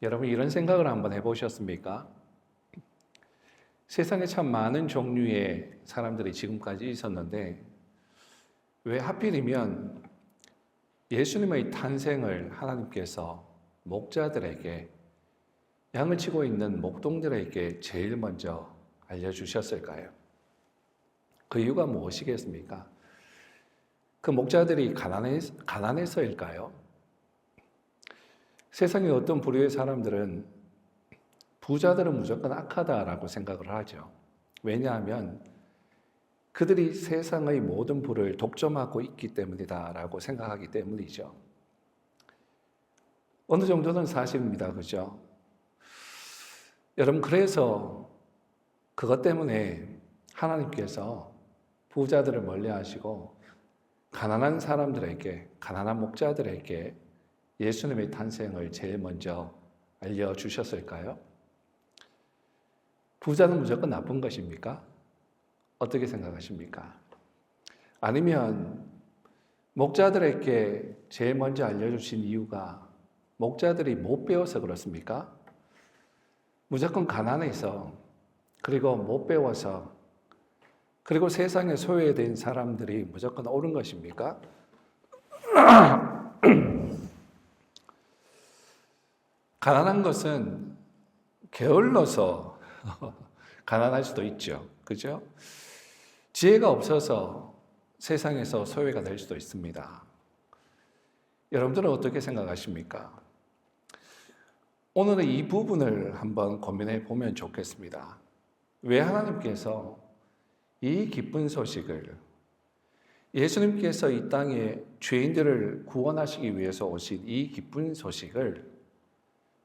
여러분 이런 생각을 한번 해보셨습니까? 세상에 참 많은 종류의 사람들이 지금까지 있었는데 왜 하필이면 예수님의 탄생을 하나님께서 목자들에게 양을 치고 있는 목동들에게 제일 먼저 알려주셨을까요? 그 이유가 무엇이겠습니까? 그 목자들이 가난해서일까요? 세상의 어떤 부류의 사람들은 부자들은 무조건 악하다라고 생각을 하죠. 왜냐하면 그들이 세상의 모든 부를 독점하고 있기 때문이다라고 생각하기 때문이죠. 어느 정도는 사실입니다. 그죠? 여러분, 그래서 그것 때문에 하나님께서 부자들을 멀리 하시고 가난한 사람들에게, 가난한 목자들에게 예수님의 탄생을 제일 먼저 알려주셨을까요? 부자는 무조건 나쁜 것입니까? 어떻게 생각하십니까? 아니면 목자들에게 제일 먼저 알려주신 이유가 목자들이 못 배워서 그렇습니까? 무조건 가난해서, 그리고 못 배워서, 그리고 세상에 소외된 사람들이 무조건 옳은 것입니까? 가난한 것은 게을러서 가난할 수도 있죠. 그죠? 지혜가 없어서 세상에서 소외가 될 수도 있습니다. 여러분들은 어떻게 생각하십니까? 오늘은 이 부분을 한번 고민해 보면 좋겠습니다. 왜 하나님께서 이 기쁜 소식을, 예수님께서 이 땅에 죄인들을 구원하시기 위해서 오신 이 기쁜 소식을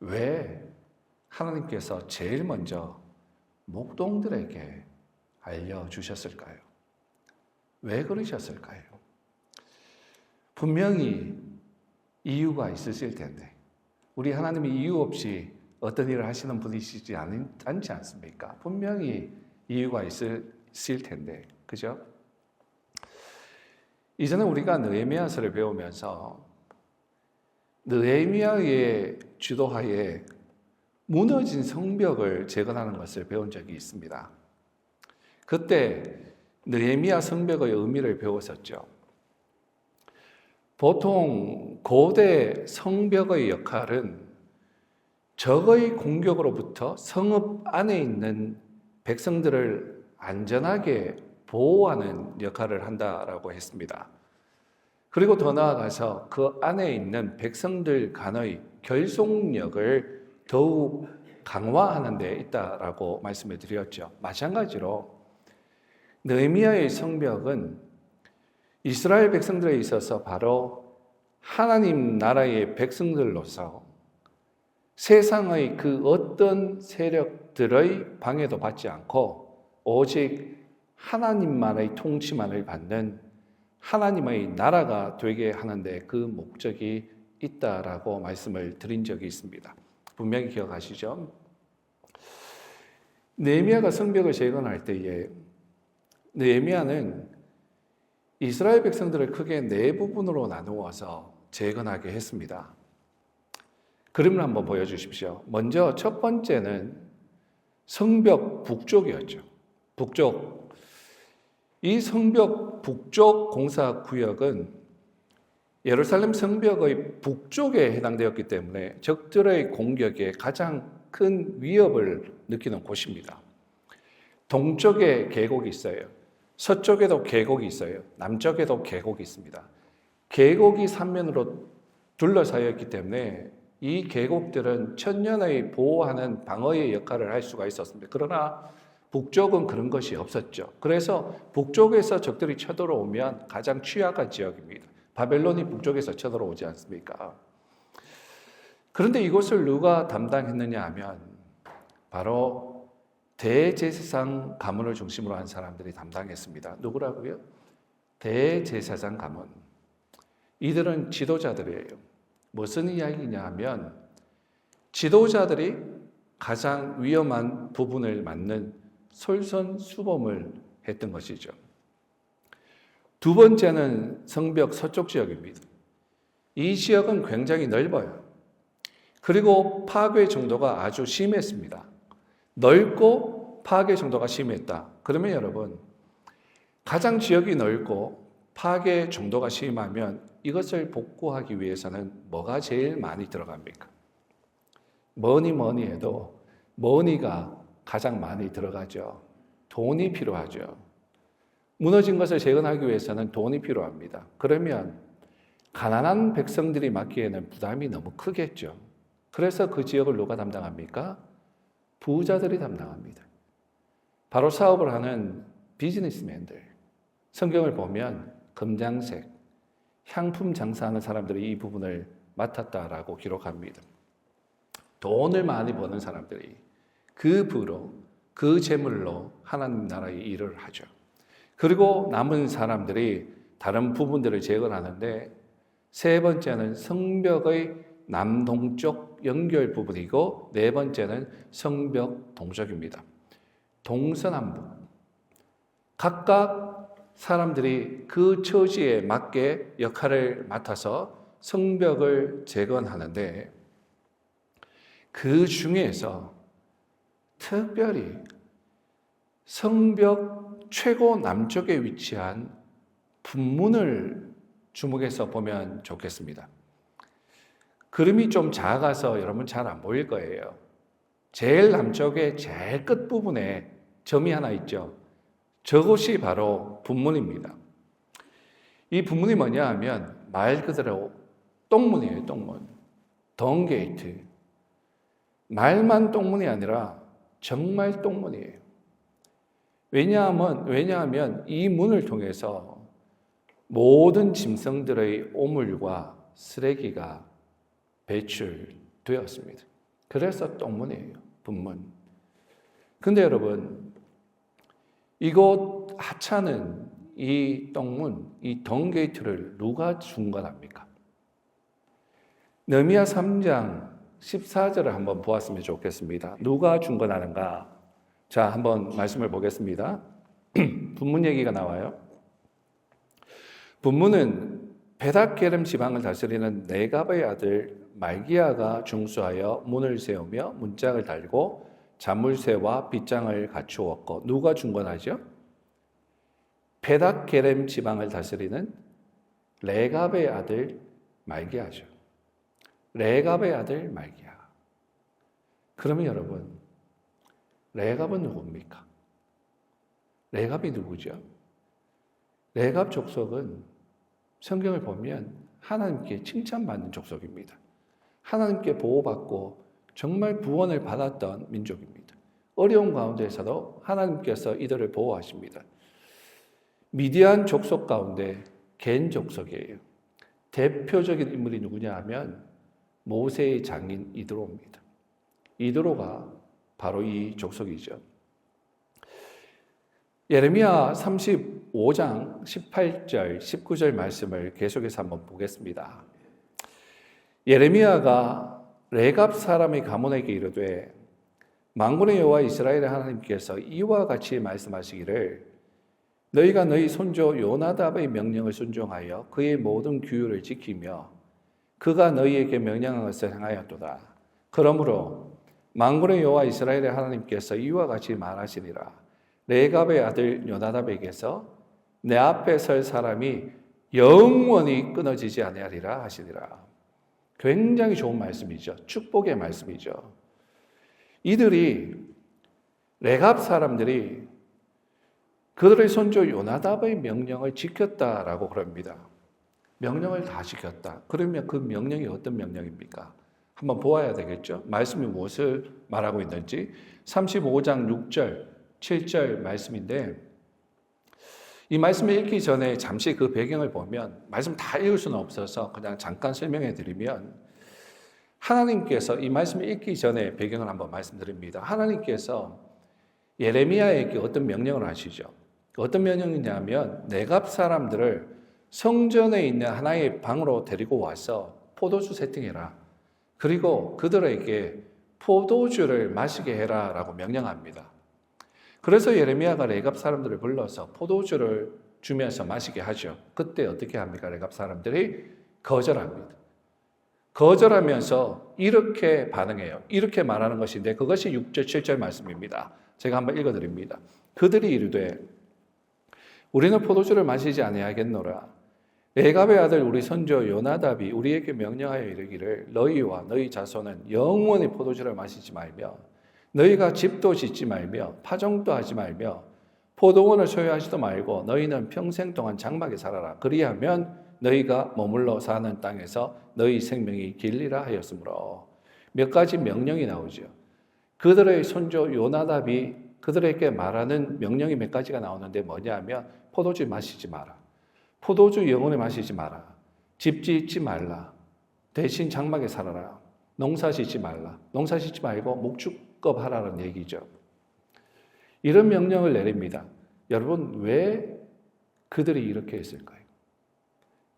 왜 하나님께서 제일 먼저 목동들에게 알려주셨을까요? 왜 그러셨을까요? 분명히 이유가 있으실 텐데, 우리 하나님이 이유 없이 어떤 일을 하시는 분이시지 않지 않습니까? 분명히 이유가 있을 텐데, 그죠? 이전에 우리가 느헤미야서를 배우면서 느헤미야의 주도하에 무너진 성벽을 재건하는 것을 배운 적이 있습니다. 그때 느헤미야 성벽의 의미를 배웠었죠. 보통 고대 성벽의 역할은 적의 공격으로부터 성읍 안에 있는 백성들을 안전하게 보호하는 역할을 한다라고 했습니다. 그리고 더 나아가서 그 안에 있는 백성들 간의 결속력을 더욱 강화하는 데 있다라고 말씀을 드렸죠. 마찬가지로 느헤미야의 성벽은 이스라엘 백성들에 있어서 바로 하나님 나라의 백성들로서 세상의 그 어떤 세력들의 방해도 받지 않고 오직 하나님만의 통치만을 받는 하나님의 나라가 되게 하는데 그 목적이 있다라고 말씀을 드린 적이 있습니다. 분명히 기억하시죠? 느헤미야가 성벽을 재건할 때에 느헤미야는 이스라엘 백성들을 크게 네 부분으로 나누어서 재건하게 했습니다. 그림을 한번 보여주십시오. 먼저 첫 번째는 성벽 북쪽이었죠. 북쪽. 이 성벽 북쪽 공사 구역은 예루살렘 성벽의 북쪽에 해당되었기 때문에 적들의 공격에 가장 큰 위협을 느끼는 곳입니다. 동쪽에 계곡이 있어요. 서쪽에도 계곡이 있어요. 남쪽에도 계곡이 있습니다. 계곡이 삼면으로 둘러싸여 있기 때문에 이 계곡들은 천년의 보호하는 방어의 역할을 할 수가 있었습니다. 그러나 북쪽은 그런 것이 없었죠. 그래서 북쪽에서 적들이 쳐들어오면 가장 취약한 지역입니다. 바벨론이 북쪽에서 쳐들어오지 않습니까? 그런데 이것을 누가 담당했느냐 하면 바로 대제사장 가문을 중심으로 한 사람들이 담당했습니다. 누구라고요? 대제사장 가문. 이들은 지도자들이에요. 무슨 이야기냐 하면 지도자들이 가장 위험한 부분을 맡는 솔선수범을 했던 것이죠. 두 번째는 성벽 서쪽 지역입니다. 이 지역은 굉장히 넓어요. 그리고 파괴 정도가 아주 심했습니다. 넓고 파괴 정도가 심했다. 그러면 여러분, 가장 지역이 넓고 파괴 정도가 심하면 이것을 복구하기 위해서는 뭐가 제일 많이 들어갑니까? 뭐니 해도 머니가 가장 많이 들어가죠. 돈이 필요하죠. 무너진 것을 재건하기 위해서는 돈이 필요합니다. 그러면 가난한 백성들이 맡기에는 부담이 너무 크겠죠. 그래서 그 지역을 누가 담당합니까? 부자들이 담당합니다. 바로 사업을 하는 비즈니스맨들. 성경을 보면 금장색, 향품 장사하는 사람들이 이 부분을 맡았다라고 기록합니다. 돈을 많이 버는 사람들이 그 부로, 그 재물로 하나님 나라의 일을 하죠. 그리고 남은 사람들이 다른 부분들을 재건하는데 세 번째는 성벽의 남동쪽 연결 부분이고 네 번째는 성벽 동쪽입니다. 동서남북. 각각 사람들이 그 처지에 맞게 역할을 맡아서 성벽을 재건하는데 그 중에서 특별히 성벽 최고 남쪽에 위치한 분문을 주목해서 보면 좋겠습니다. 그림이 좀 작아서 여러분 잘 안 보일 거예요. 제일 남쪽의 제일 끝부분에 점이 하나 있죠. 저것이 바로 분문입니다. 이 분문이 뭐냐 하면 말 그대로 똥문이에요. 똥문. 덩게이트. 말만 똥문이 아니라 정말 똥문이에요. 왜냐하면 이 문을 통해서 모든 짐승들의 오물과 쓰레기가 배출되었습니다. 그래서 똥문이에요. 분문. 근데 여러분, 이곳 하찮은 이 똥문, 이 덩게이트를 누가 중건합니까? 느헤미야 3장 14절을 한번 보았으면 좋겠습니다. 누가 중건하는가? 자, 한번 말씀을 보겠습니다. 분문 얘기가 나와요. 분문은 베닷게름 지방을 다스리는 네갑의 아들 말기야가 중수하여 문을 세우며 문짝을 달고 자물쇠와 빗장을 갖추었고 누가 중건하죠? 베닷게름 지방을 다스리는 레갑의 아들 말기야죠. 레갑의 아들 말기야. 그러면 여러분, 레갑은 누굽니까? 레갑이 누구죠? 레갑 족속은 성경을 보면 하나님께 칭찬받는 족속입니다. 하나님께 보호받고 정말 구원을 받았던 민족입니다. 어려운 가운데서도 하나님께서 이들을 보호하십니다. 미디안 족속 가운데 겐 족속이에요. 대표적인 인물이 누구냐 하면 모세의 장인 이드로입니다. 이드로가 바로 이 족속이죠. 예레미야 35장 18절, 19절 말씀을 계속해서 한번 보겠습니다. 예레미야가 레갑 사람의 가문에게 이르되 만군의 여호와 이스라엘의 하나님께서 이와 같이 말씀하시기를 너희가 너희 손조 요나답의 명령을 순종하여 그의 모든 규율을 지키며 그가 너희에게 명령한 것을 행하였도다. 그러므로 만군의 여호와 이스라엘의 하나님께서 이와 같이 말하시니라. 레갑의 아들 요나답에게서 내 앞에 설 사람이 영원히 끊어지지 아니하리라 하시니라. 굉장히 좋은 말씀이죠. 축복의 말씀이죠. 이들이 레갑 사람들이 그들의 손주 요나답의 명령을 지켰다라고 그럽니다. 명령을 다 지켰다. 그러면 그 명령이 어떤 명령입니까? 한번 보아야 되겠죠. 말씀이 무엇을 말하고 있는지 35장 6절, 7절 말씀인데 이 말씀을 읽기 전에 잠시 그 배경을 보면 말씀 다 읽을 수는 없어서 그냥 잠깐 설명해 드리면 하나님께서 이 말씀을 읽기 전에 배경을 한번 말씀드립니다. 하나님께서 예레미야에게 어떤 명령을 하시죠. 어떤 명령이냐면 네갑 사람들을 성전에 있는 하나의 방으로 데리고 와서 포도주 세팅해라. 그리고 그들에게 포도주를 마시게 해라 라고 명령합니다. 그래서 예레미야가 레갑 사람들을 불러서 포도주를 주면서 마시게 하죠. 그때 어떻게 합니까? 레갑 사람들이 거절합니다. 거절하면서 이렇게 반응해요. 이렇게 말하는 것인데 그것이 6절, 7절 말씀입니다. 제가 한번 읽어드립니다. 그들이 이르되 우리는 포도주를 마시지 아니하겠노라. 레갑의 아들 우리 선조 요나답이 우리에게 명령하여 이르기를 너희와 너희 자손은 영원히 포도주를 마시지 말며 너희가 집도 짓지 말며 파종도 하지 말며 포도원을 소유하지도 말고 너희는 평생 동안 장막에 살아라. 그리하면 너희가 머물러 사는 땅에서 너희 생명이 길리라 하였으므로 몇 가지 명령이 나오죠. 그들의 손조 요나답이 그들에게 말하는 명령이 몇 가지가 나오는데 뭐냐면 포도주 마시지 마라. 포도주 영원히 마시지 마라. 집 짓지 말라. 대신 장막에 살아라. 농사 짓지 말라. 농사 짓지 말고 목축업 하라는 얘기죠. 이런 명령을 내립니다. 여러분, 왜 그들이 이렇게 했을까요?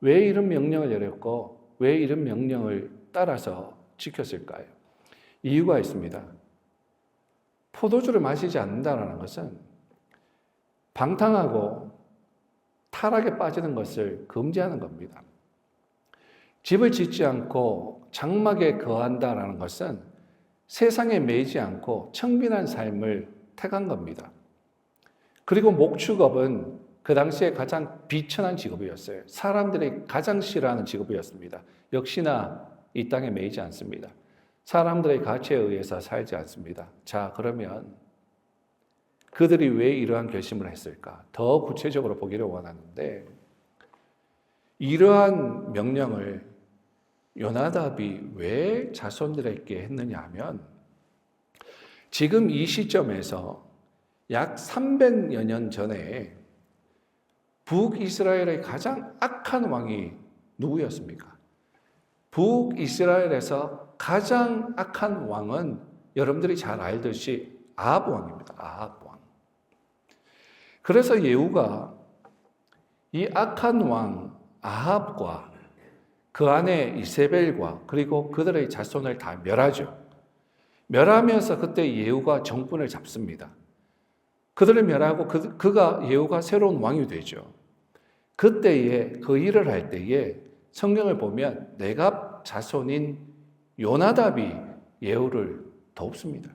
왜 이런 명령을 내렸고, 왜 이런 명령을 따라서 지켰을까요? 이유가 있습니다. 포도주를 마시지 않는다는 것은 방탕하고 타락에 빠지는 것을 금지하는 겁니다. 집을 짓지 않고 장막에 거한다는 것은 세상에 매이지 않고 청빈한 삶을 택한 겁니다. 그리고 목축업은 그 당시에 가장 비천한 직업이었어요. 사람들이 가장 싫어하는 직업이었습니다. 역시나 이 땅에 매이지 않습니다. 사람들의 가치에 의해서 살지 않습니다. 자, 그러면 그들이 왜 이러한 결심을 했을까? 더 구체적으로 보기를 원하는데 이러한 명령을 요나답이 왜 자손들에게 했느냐 하면 지금 이 시점에서 약 300여 년 전에 북이스라엘의 가장 악한 왕이 누구였습니까? 북이스라엘에서 가장 악한 왕은 여러분들이 잘 알듯이 아합 왕입니다. 아합 왕. 그래서 예후가 이 악한 왕 아합과 그 안에 이세벨과 그리고 그들의 자손을 다 멸하죠. 멸하면서 그때 예후가 정권을 잡습니다. 그들을 멸하고 예후가 새로운 왕이 되죠. 그때에 그 일을 할 때에 성경을 보면 레갑 자손인 요나답이 예후를 돕습니다.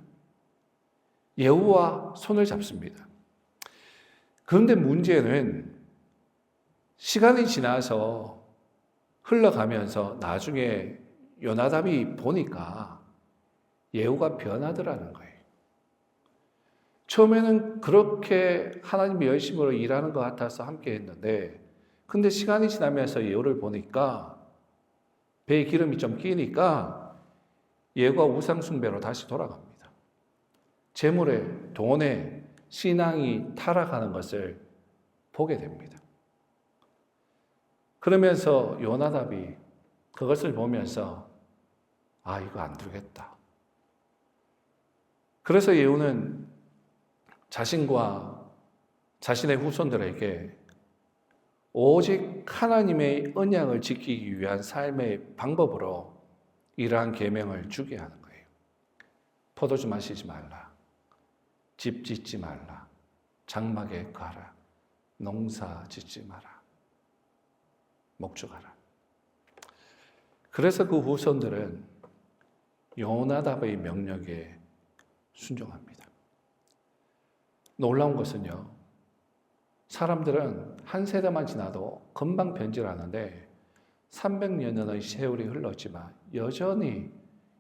예후와 손을 잡습니다. 그런데 문제는 시간이 지나서 흘러가면서 나중에 요나답이 보니까 예후가 변하더라는 거예요. 처음에는 그렇게 하나님의 열심으로 일하는 것 같아서 함께 했는데 근데 시간이 지나면서 예후를 보니까 배에 기름이 좀 끼니까 예후가 우상숭배로 다시 돌아갑니다. 재물에, 돈에 신앙이 타락하는 것을 보게 됩니다. 그러면서 요나답이 그것을 보면서 이거 안 되겠다. 그래서 예후는 자신과 자신의 후손들에게 오직 하나님의 언약을 지키기 위한 삶의 방법으로 이러한 계명을 주게 하는 거예요. 포도주 마시지 말라. 집 짓지 말라. 장막에 가라. 농사 짓지 마라. 목축하라. 그래서 그 후손들은 요나답의 명령에 순종합니다. 놀라운 것은요, 사람들은 한 세대만 지나도 금방 변질하는데 300년의 세월이 흘렀지만 여전히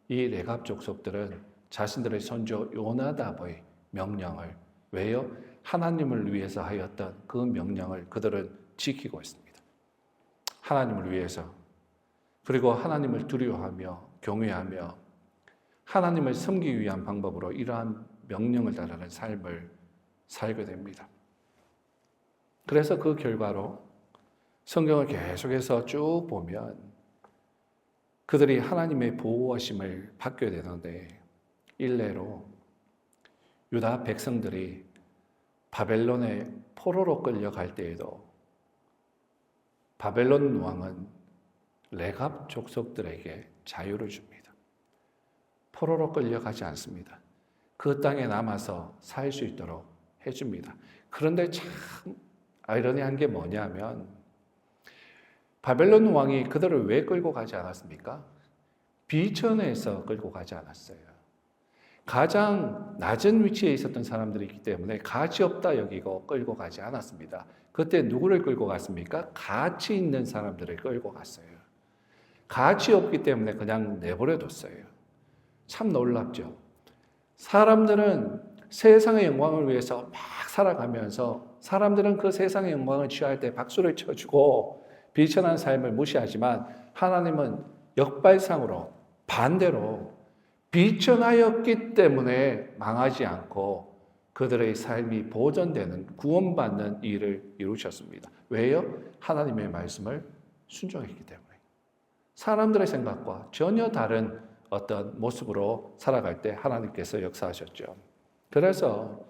이 레갑 족속들은 자신들의 선조 요나답의 명령을 왜요? 하나님을 위해서 하였던 그 명령을 그들은 지키고 있습니다. 하나님을 위해서 그리고 하나님을 두려워하며 경외하며 하나님을 섬기기 위한 방법으로 이러한 명령을 따르는 삶을 살게 됩니다. 그래서 그 결과로 성경을 계속해서 쭉 보면 그들이 하나님의 보호하심을 받게 되는데 일례로 유다 백성들이 바벨론의 포로로 끌려갈 때에도 바벨론 왕은 레갑 족속들에게 자유를 줍니다. 포로로 끌려가지 않습니다. 그 땅에 남아서 살 수 있도록 해줍니다. 그런데 참 아이러니한 게 뭐냐면 바벨론 왕이 그들을 왜 끌고 가지 않았습니까? 비천에서 끌고 가지 않았어요. 가장 낮은 위치에 있었던 사람들이 있기 때문에 가치 없다 여기고 끌고 가지 않았습니다. 그때 누구를 끌고 갔습니까? 가치 있는 사람들을 끌고 갔어요. 가치 없기 때문에 그냥 내버려 뒀어요. 참 놀랍죠. 사람들은 세상의 영광을 위해서 막 살아가면서 사람들은 그 세상의 영광을 취할 때 박수를 쳐주고 비천한 삶을 무시하지만 하나님은 역발상으로 반대로 비천하였기 때문에 망하지 않고 그들의 삶이 보존되는 구원받는 일을 이루셨습니다. 왜요? 하나님의 말씀을 순종했기 때문에. 사람들의 생각과 전혀 다른 어떤 모습으로 살아갈 때 하나님께서 역사하셨죠. 그래서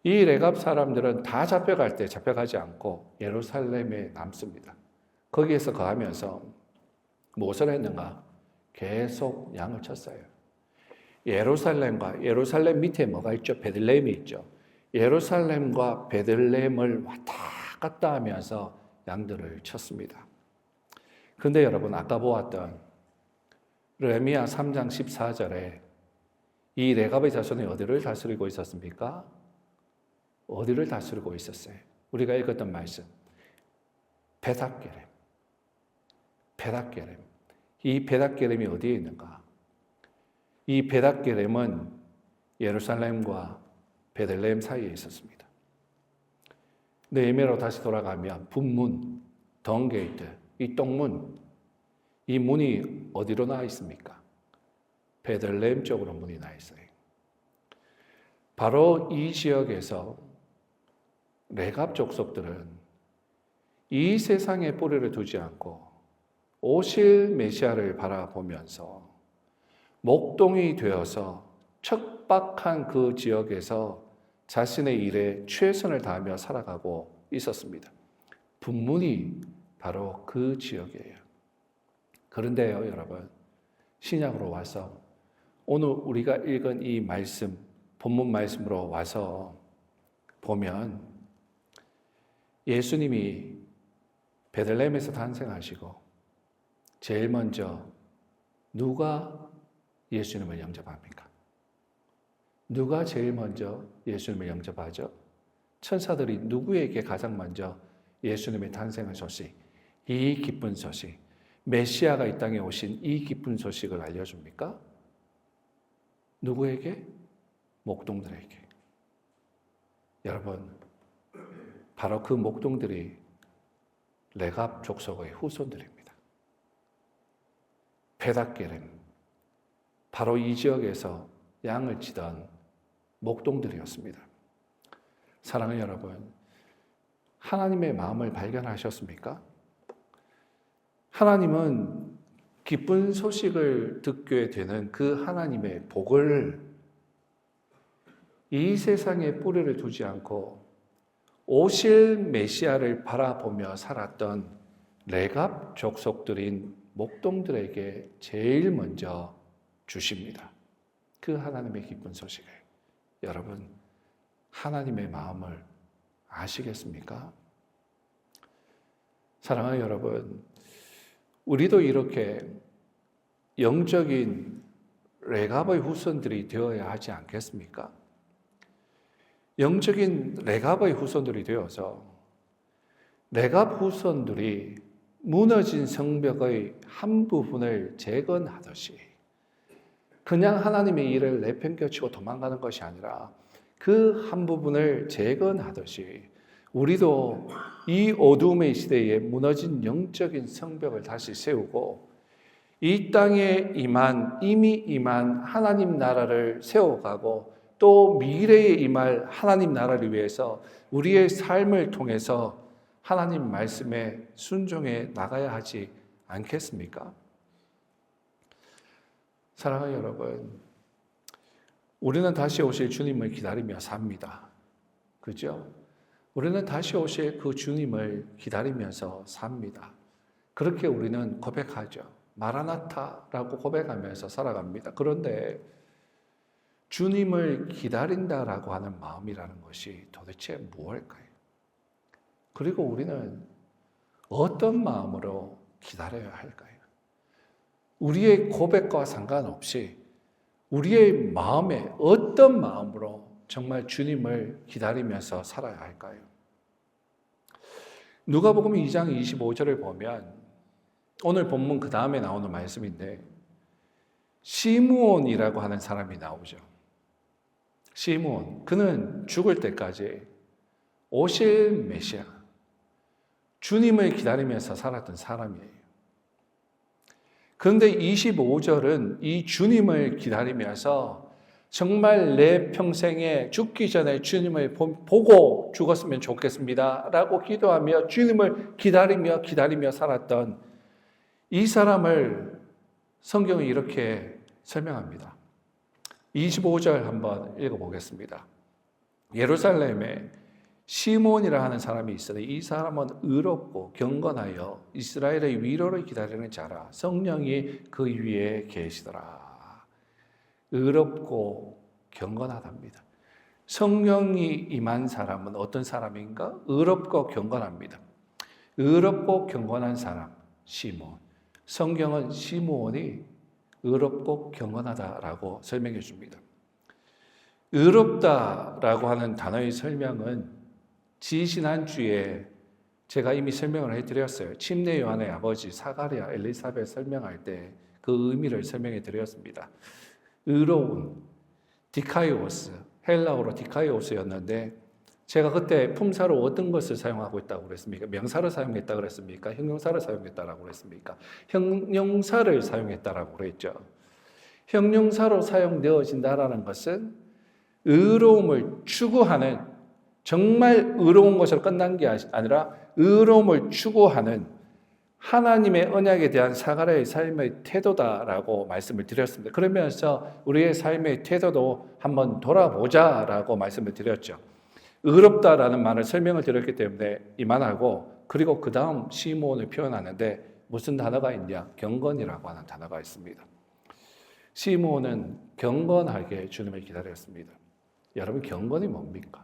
이 레갑 사람들은 다 잡혀갈 때 잡혀가지 않고 예루살렘에 남습니다. 거기에서 거하면서 무엇을 했는가? 계속 양을 쳤어요. 예루살렘 밑에 뭐가 있죠? 베들레헴이 있죠. 예루살렘과 베들레헴을 왔다 갔다 하면서 양들을 쳤습니다. 그런데 여러분 아까 보았던 레미야 3장 14절에 이 레갑의 자손이 어디를 다스리고 있었습니까? 어디를 다스리고 있었어요? 우리가 읽었던 말씀 베닥게렘. 이 베닥게렘이 어디에 있는가? 이 베닥게렘은 예루살렘과 베들레헴 사이에 있었습니다. 느헤미야로 다시 돌아가면 북문, 덩게이트, 이 똥문, 이 문이 어디로 나 있습니까? 베들레헴 쪽으로 문이 나 있어요. 바로 이 지역에서 레갑 족속들은 이 세상에 뿌리를 두지 않고 오실 메시아를 바라보면서 목동이 되어서 척박한 그 지역에서 자신의 일에 최선을 다하며 살아가고 있었습니다. 분문이 바로 그 지역이에요. 그런데요, 여러분, 신약으로 와서 오늘 우리가 읽은 이 말씀, 본문 말씀으로 와서 보면 예수님이 베들레헴에서 탄생하시고 제일 먼저 누가 예수님을 영접합니까? 누가 제일 먼저 예수님을 영접하죠? 천사들이 누구에게 가장 먼저 예수님의 탄생의 소식, 이 기쁜 소식, 메시아가 이 땅에 오신 이 기쁜 소식을 알려줍니까? 누구에게? 목동들에게. 여러분, 바로 그 목동들이 레갑 족속의 후손들입니다. 베닥게렘, 바로 이 지역에서 양을 치던 목동들이었습니다. 사랑하는 여러분, 하나님의 마음을 발견하셨습니까? 하나님은 기쁜 소식을 듣게 되는 그 하나님의 복을 이 세상에 뿌리를 두지 않고 오실 메시아를 바라보며 살았던 레갑 족속들인 목동들에게 제일 먼저 주십니다. 그 하나님의 기쁜 소식을. 여러분, 하나님의 마음을 아시겠습니까? 사랑하는 여러분, 우리도 이렇게 영적인 레갑의 후손들이 되어야 하지 않겠습니까? 영적인 레갑의 후손들이 되어서 레갑 후손들이 무너진 성벽의 한 부분을 재건하듯이 그냥 하나님의 일을 내팽겨치고 도망가는 것이 아니라 그 한 부분을 재건하듯이 우리도 이 어두움의 시대에 무너진 영적인 성벽을 다시 세우고 이 땅에 이미 임한 하나님 나라를 세워가고 또 미래에 임할 하나님 나라를 위해서 우리의 삶을 통해서 하나님 말씀에 순종해 나가야 하지 않겠습니까? 사랑하는 여러분, 우리는 다시 오실 주님을 기다리며 삽니다. 그죠? 우리는 다시 오실 그 주님을 기다리면서 삽니다. 그렇게 우리는 고백하죠. 마라나타라고 고백하면서 살아갑니다. 그런데 주님을 기다린다라고 하는 마음이라는 것이 도대체 무엇일까요? 그리고 우리는 어떤 마음으로 기다려야 할까요? 우리의 고백과 상관없이 우리의 마음에 어떤 마음으로 정말 주님을 기다리면서 살아야 할까요? 누가복음 2장 25절을 보면 오늘 본문 그 다음에 나오는 말씀인데 시므온이라고 하는 사람이 나오죠. 시므온, 그는 죽을 때까지 오실 메시아, 주님을 기다리면서 살았던 사람이에요. 그런데 25절은 이 주님을 기다리면서 정말 내 평생에 죽기 전에 주님을 보고 죽었으면 좋겠습니다 라고 기도하며 주님을 기다리며 살았던 이 사람을 성경이 이렇게 설명합니다. 25절 한번 읽어보겠습니다. 예루살렘에 시몬이라 하는 사람이 있으니 이 사람은 의롭고 경건하여 이스라엘의 위로를 기다리는 자라. 성령이 그 위에 계시더라. 의롭고 경건하답니다. 성령이 임한 사람은 어떤 사람인가? 의롭고 경건합니다. 의롭고 경건한 사람, 시몬. 성경은 시몬이 의롭고 경건하다라고 설명해 줍니다. 의롭다라고 하는 단어의 설명은 지지난주에 제가 이미 설명을 해드렸어요. 침례 요한의 아버지 사가랴 엘리사벳 설명할 때 그 의미를 설명해 드렸습니다. 의로운, 디카이오스, 헬라어로 디카이오스였는데 제가 그때 품사로 어떤 것을 사용하고 있다고 그랬습니까? 명사를 사용했다고 그랬습니까? 형용사를 사용했다고 그랬습니까? 형용사를 사용했다고 그랬죠. 형용사로 사용되어진다라는 것은 의로움을 추구하는, 정말 의로운 것으로 끝난 게 아니라 의로움을 추구하는 하나님의 언약에 대한 사가랴의 삶의 태도다라고 말씀을 드렸습니다. 그러면서 우리의 삶의 태도도 한번 돌아보자라고 말씀을 드렸죠. 의롭다라는 말을 설명을 드렸기 때문에 이만하고, 그리고 그 다음 시몬을 표현하는데 무슨 단어가 있냐? 경건이라고 하는 단어가 있습니다. 시몬은 경건하게 주님을 기다렸습니다. 여러분, 경건이 뭡니까?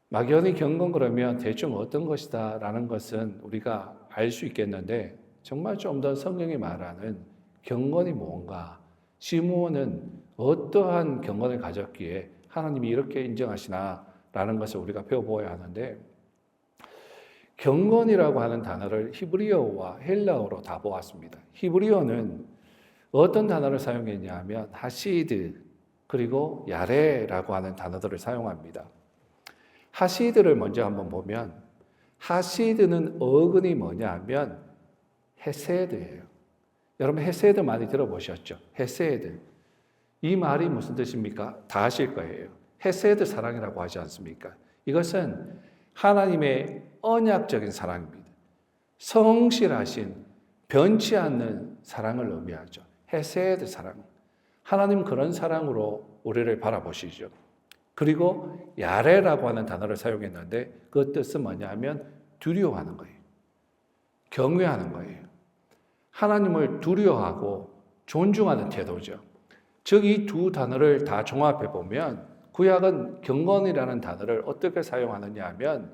막연히 경건 그러면 대충 어떤 것이다 라는 것은 우리가 알 수 있겠는데, 정말 좀 더 성경이 말하는 경건이 뭔가, 시므온은 어떠한 경건을 가졌기에 하나님이 이렇게 인정하시나 라는 것을 우리가 배워보아야 하는데, 경건이라고 하는 단어를 히브리어와 헬라어로 다 보았습니다. 히브리어는 어떤 단어를 사용했냐 하면 하시드 그리고 야레라고 하는 단어들을 사용합니다. 하시드를 먼저 한번 보면, 하시드는 어근이 뭐냐 하면 헤세드예요. 여러분 헤세드 많이 들어보셨죠? 헤세드. 이 말이 무슨 뜻입니까? 다 아실 거예요. 헤세드 사랑이라고 하지 않습니까? 이것은 하나님의 언약적인 사랑입니다. 성실하신, 변치 않는 사랑을 의미하죠. 헤세드 사랑. 하나님 그런 사랑으로 우리를 바라보시죠. 그리고 야레라고 하는 단어를 사용했는데 그 뜻은 뭐냐면 두려워하는 거예요. 경외하는 거예요. 하나님을 두려워하고 존중하는 태도죠. 즉 이 두 단어를 다 종합해 보면 구약은 경건이라는 단어를 어떻게 사용하느냐 하면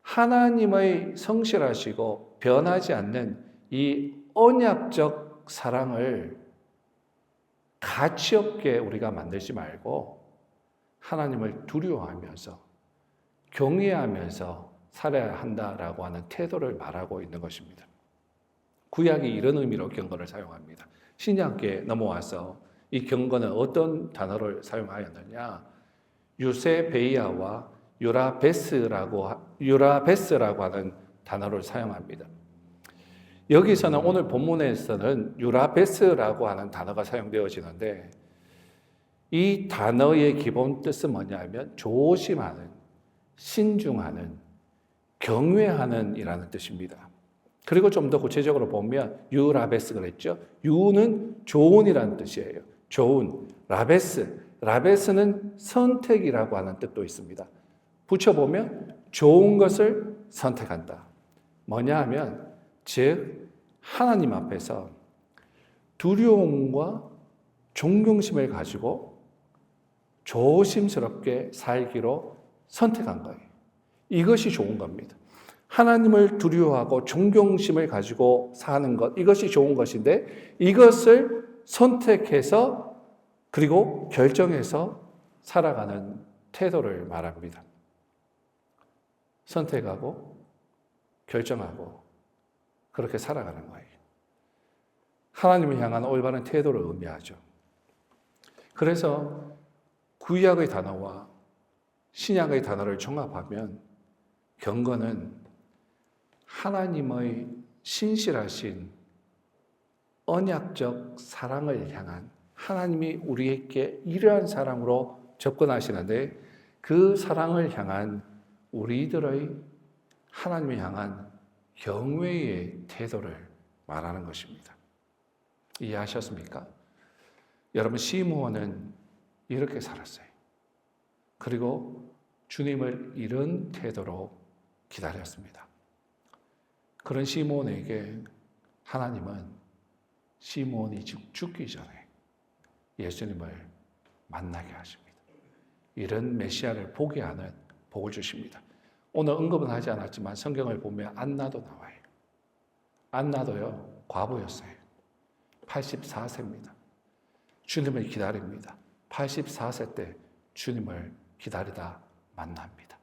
하나님의 성실하시고 변하지 않는 이 언약적 사랑을 가치 없게 우리가 만들지 말고 하나님을 두려워하면서 경외하면서 살아야 한다라고 하는 태도를 말하고 있는 것입니다. 구약이 이런 의미로 경건을 사용합니다. 신약기에 넘어와서 이 경건은 어떤 단어를 사용하였느냐? 유세베이아와 유라베스라고 하는 단어를 사용합니다. 여기서는 오늘 본문에서는 유라베스라고 하는 단어가 사용되어지는데 이 단어의 기본 뜻은 뭐냐면 조심하는, 신중하는, 경외하는 이라는 뜻입니다. 그리고 좀 더 구체적으로 보면 유라베스 그랬죠. 유는 좋은이라는 뜻이에요. 좋은. 라베스는 선택이라고 하는 뜻도 있습니다. 붙여보면 좋은 것을 선택한다. 뭐냐 하면 즉 하나님 앞에서 두려움과 존경심을 가지고 조심스럽게 살기로 선택한 거예요. 이것이 좋은 겁니다. 하나님을 두려워하고 존경심을 가지고 사는 것, 이것이 좋은 것인데 이것을 선택해서 그리고 결정해서 살아가는 태도를 말합니다. 선택하고 결정하고 그렇게 살아가는 거예요. 하나님을 향한 올바른 태도를 의미하죠. 그래서 구약의 단어와 신약의 단어를 종합하면 경건은 하나님의 신실하신 언약적 사랑을 향한, 하나님이 우리에게 이러한 사랑으로 접근하시는데 그 사랑을 향한 우리들의 하나님을 향한 경외의 태도를 말하는 것입니다. 이해하셨습니까? 여러분, 시므온은 이렇게 살았어요. 그리고 주님을 이런 태도로 기다렸습니다. 그런 시므온에게 하나님은 시므온이 죽기 전에 예수님을 만나게 하십니다. 이런 메시아를 보게 하는 복을 주십니다. 오늘 언급은 하지 않았지만 성경을 보면 안나도 나와요. 안나도요, 과부였어요. 84세입니다. 주님을 기다립니다. 84세 때 주님을 기다리다 만납니다.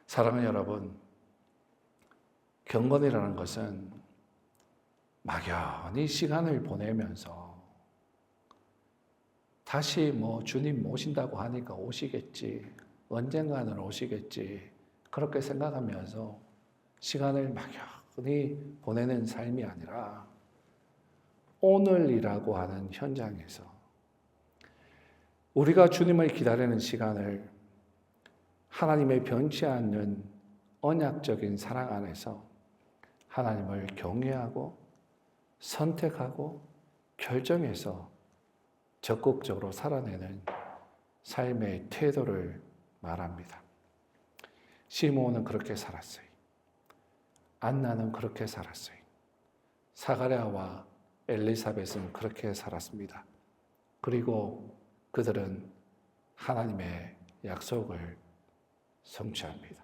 사랑하는 여러분, 경건이라는 것은 막연히 시간을 보내면서 다시 주님 오신다고 하니까 오시겠지, 언젠가는 오시겠지, 그렇게 생각하면서 시간을 막연히 보내는 삶이 아니라 오늘이라고 하는 현장에서 우리가 주님을 기다리는 시간을 하나님의 변치 않는 언약적인 사랑 안에서 하나님을 경외하고 선택하고 결정해서 적극적으로 살아내는 삶의 태도를 말합니다. 시므온은 그렇게 살았어요. 안나는 그렇게 살았어요. 사가랴와 엘리사벳은 그렇게 살았습니다. 그리고 그들은 하나님의 약속을 성취합니다.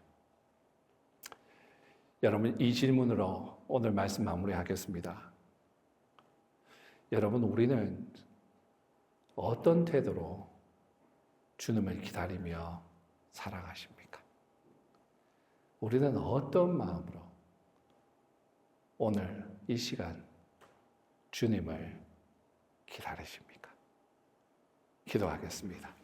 여러분, 이 질문으로 오늘 말씀 마무리하겠습니다. 여러분, 우리는 어떤 태도로 주님을 기다리며 살아가십니까? 우리는 어떤 마음으로 오늘 이 시간 주님을 기다리십니까? 기도하겠습니다.